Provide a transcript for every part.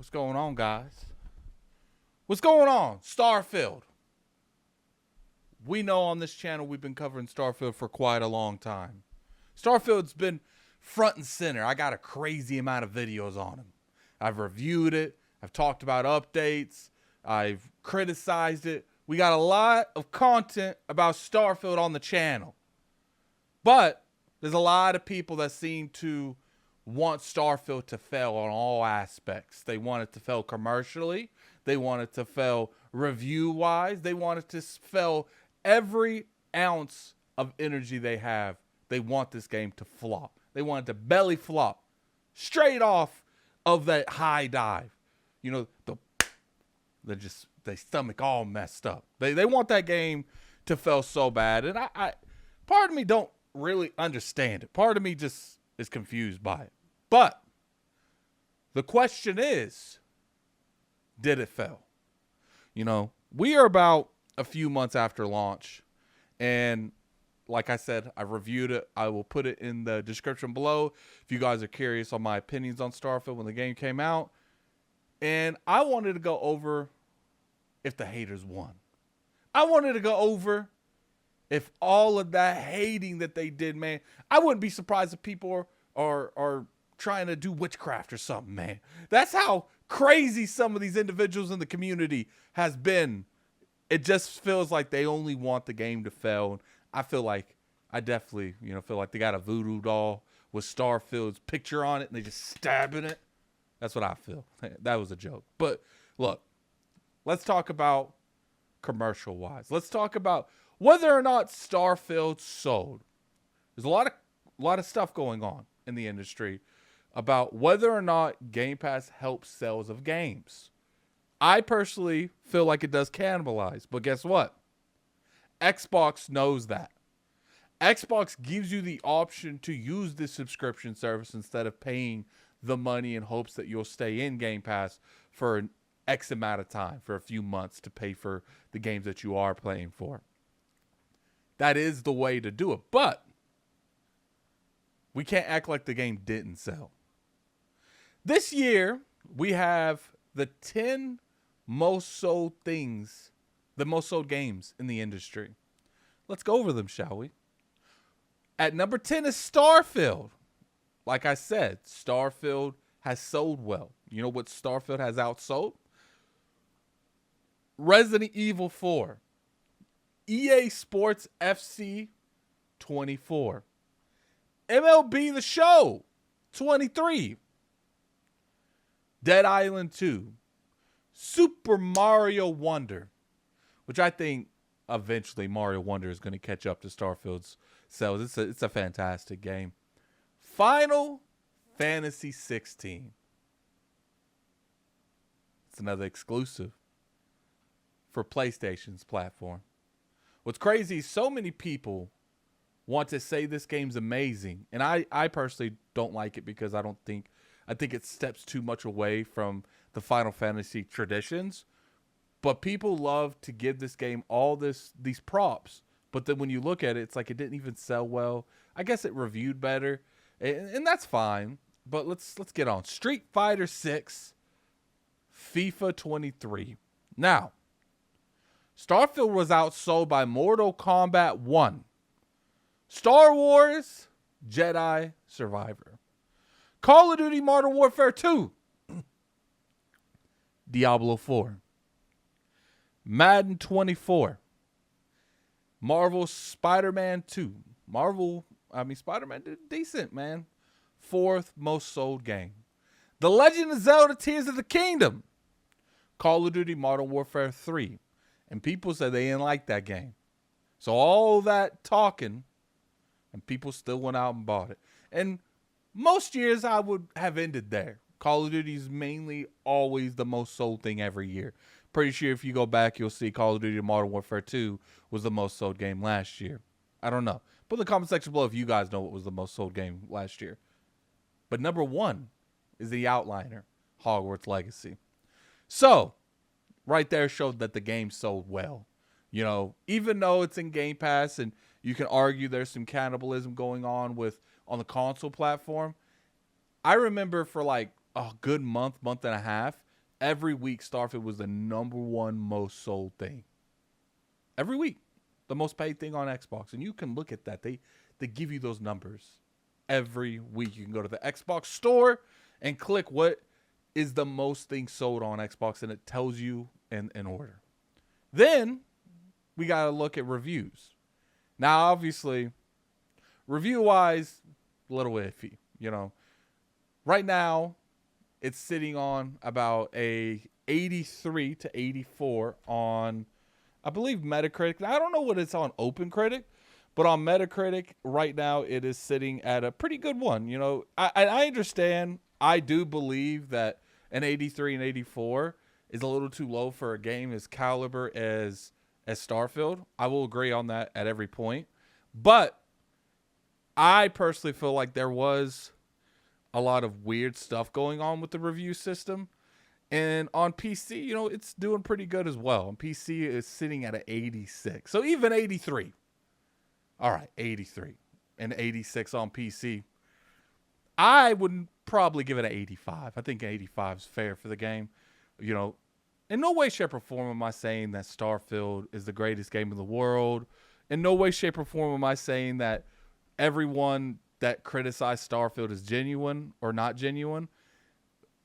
What's going on, guys? What's going on? Starfield. We know on this channel we've been covering Starfield for quite a long time. Starfield's been front and center. I got a crazy amount of videos on him. I've reviewed it. I've talked about updates. I've criticized it. We got a lot of content about Starfield on the channel. But there's a lot of people that seem to want Starfield to fail on all aspects. They want it to fail commercially. They want it to fail review-wise. They want it to fail every ounce of energy they have. They want this game to flop. They want it to belly flop straight off of that high dive. You know, they stomach all messed up. They want that game to fail so bad. And I part of me don't really understand it. Part of me just is confused by it. But the question is, did it fail? You know, we are about a few months after launch, and like I said, I reviewed it. I will put it in the description below if you guys are curious on my opinions on Starfield when the game came out. And I wanted to go over if the haters won. I wanted to go over if all of that hating that they did, man. I wouldn't be surprised if people are trying to do witchcraft or something, man. That's how crazy some of these individuals in the community has been. It just feels like they only want the game to fail. I feel like I definitely, feel like they got a voodoo doll with Starfield's picture on it and they just stabbing it. That's what I feel. That was a joke. But look, let's talk about commercial wise. Let's talk about whether or not Starfield sold. There's a lot of stuff going on in the industry about whether or not Game Pass helps sales of games. I personally feel like it does cannibalize, but guess what? Xbox knows that. Xbox gives you the option to use this subscription service instead of paying the money in hopes that you'll stay in Game Pass for an X amount of time, for a few months to pay for the games that you are playing for. That is the way to do it, but we can't act like the game didn't sell. This year, we have the 10 most sold things, the most sold games in the industry. Let's go over them, shall we? At number 10 is Starfield. Like I said, Starfield has sold well. You know what Starfield has outsold? Resident Evil 4. EA Sports FC 24. MLB The Show 23. Dead Island 2. Super Mario Wonder, which I think eventually Mario Wonder is going to catch up to Starfield's sales. It's a fantastic game. Final Fantasy 16. It's another exclusive for PlayStation's platform. What's crazy is so many people want to say this game's amazing, and I personally don't like it because I think it steps too much away from the Final Fantasy traditions. But people love to give this game all these props. But then when you look at it, it's like it didn't even sell well. I guess it reviewed better, and that's fine. But let's get on. Street Fighter 6, FIFA 23. Now, Starfield was outsold by Mortal Kombat 1, Star Wars Jedi Survivor, Call of Duty Modern Warfare 2, Diablo 4, Madden 24, Marvel Spider-Man 2. Spider-Man did decent, man. 4th most sold game. The Legend of Zelda Tears of the Kingdom, Call of Duty Modern Warfare 3. And people said they didn't like that game. So all that talking, and people still went out and bought it. And most years I would have ended there. Call of Duty is mainly always the most sold thing every year. Pretty sure if you go back, you'll see Call of Duty Modern Warfare 2 was the most sold game last year. I don't know. Put in the comment section below if you guys know what was the most sold game last year. But number 1 is the Outliner, Hogwarts Legacy. So, right there showed that the game sold well. Even though it's in Game Pass and you can argue there's some cannibalism going on on the console platform, I remember for like a good month and a half, every week Starfield was the #1 most sold thing. Every week, the most paid thing on Xbox. And you can look at that. They give you those numbers every week. You can go to the Xbox store and click what is the most thing sold on Xbox, and it tells you in order. Then we got to look at reviews. Now, obviously, review-wise, a little iffy. Right now, it's sitting on about a 83 to 84 on, I believe, Metacritic. Now, I don't know what it's on OpenCritic, but on Metacritic right now, it is sitting at a pretty good one. I understand. I do believe that an 83 and 84 is a little too low for a game as caliber as Starfield. I will agree on that at every point. But I personally feel like there was a lot of weird stuff going on with the review system. And on PC, it's doing pretty good as well. On PC, it's sitting at an 86. So even 83. All right, 83 and 86 on PC. I would probably give it an 85. I think 85 is fair for the game. In no way, shape, or form am I saying that Starfield is the greatest game in the world. In no way, shape, or form am I saying that everyone that criticized Starfield is genuine or not genuine.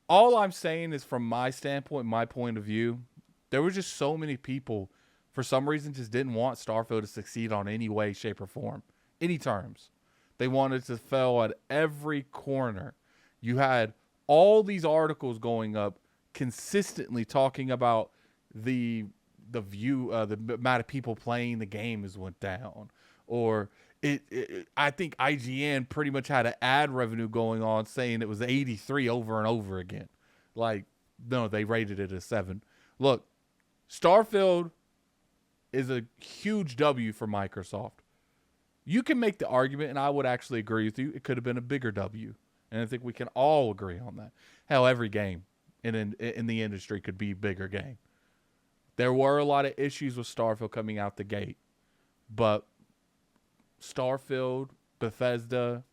All I'm saying is, from my standpoint, my point of view, there were just so many people, for some reason, just didn't want Starfield to succeed on any way, shape, or form, any terms. They wanted to fail at every corner. You had all these articles going up consistently talking about the amount of people playing the game has went down, or I think IGN pretty much had an ad revenue going on saying it was 83 over and over again. Like, no, they rated it a 7. Look, Starfield is a huge W for Microsoft. You can make the argument, and I would actually agree with you, it could have been a bigger W. And I think we can all agree on that. Hell, every game in the industry could be a bigger game. There were a lot of issues with Starfield coming out the gate. But Starfield, Bethesda,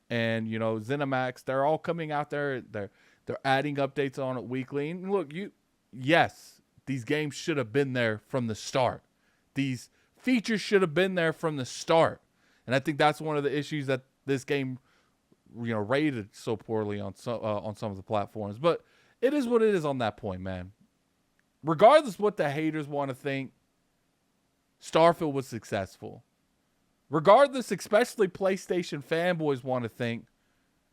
and, ZeniMax, they're all coming out there. They're adding updates on it weekly. And look, yes, these games should have been there from the start. These features should have been there from the start. And I think that's one of the issues that this game, rated so poorly on some of the platforms. But it is what it is on that point, man. Regardless what the haters want to think, Starfield was successful. Regardless, especially PlayStation fanboys want to think,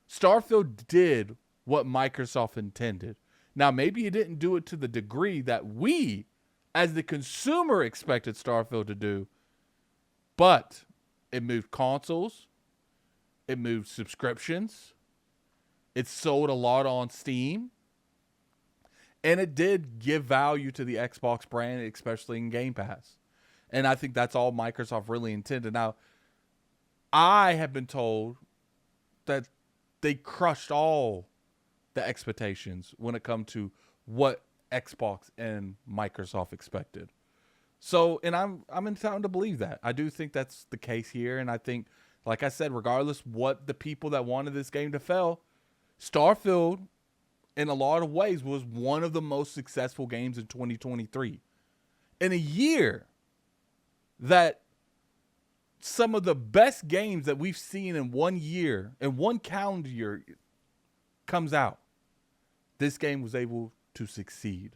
Starfield did what Microsoft intended. Now, maybe it didn't do it to the degree that we, as the consumer, expected Starfield to do, but it moved consoles, it moved subscriptions, it sold a lot on Steam, and it did give value to the Xbox brand, especially in Game Pass. And I think that's all Microsoft really intended. Now, I have been told that they crushed all the expectations when it comes to what Xbox and Microsoft expected. So, and I'm entitled to believe that. I do think that's the case here. And I think, like I said, regardless what the people that wanted this game to fail, Starfield, in a lot of ways, was one of the most successful games in 2023. In a year that some of the best games that we've seen in 1 year, in one calendar year, comes out, this game was able to succeed.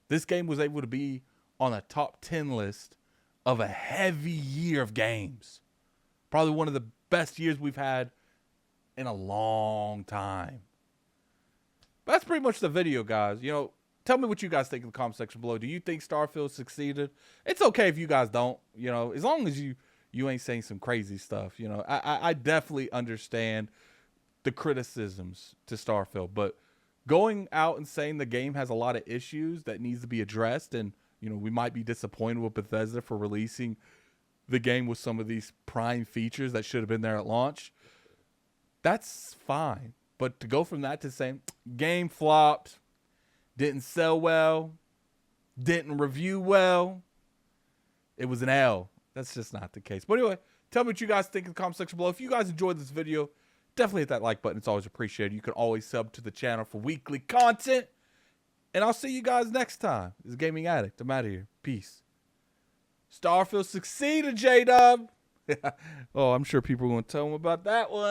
This game was able to be on a top 10 list of a heavy year of games. Probably one of the best years we've had in a long time. But that's pretty much the video, guys. Tell me what you guys think in the comment section below. Do you think Starfield succeeded? It's okay if you guys don't, as long as you ain't saying some crazy stuff. I definitely understand the criticisms to Starfield, but going out and saying the game has a lot of issues that needs to be addressed, and we might be disappointed with Bethesda for releasing the game with some of these prime features that should have been there at launch, that's fine. But to go from that to saying game flopped, didn't sell well, didn't review well, it was an L. That's just not the case. But anyway, tell me what you guys think in the comment section below. If you guys enjoyed this video, definitely hit that like button. It's always appreciated. You can always sub to the channel for weekly content. And I'll see you guys next time. This is Gaming Addict. I'm out of here. Peace. Starfield succeeded, J-Dub. Oh, I'm sure people are going to tell him about that one.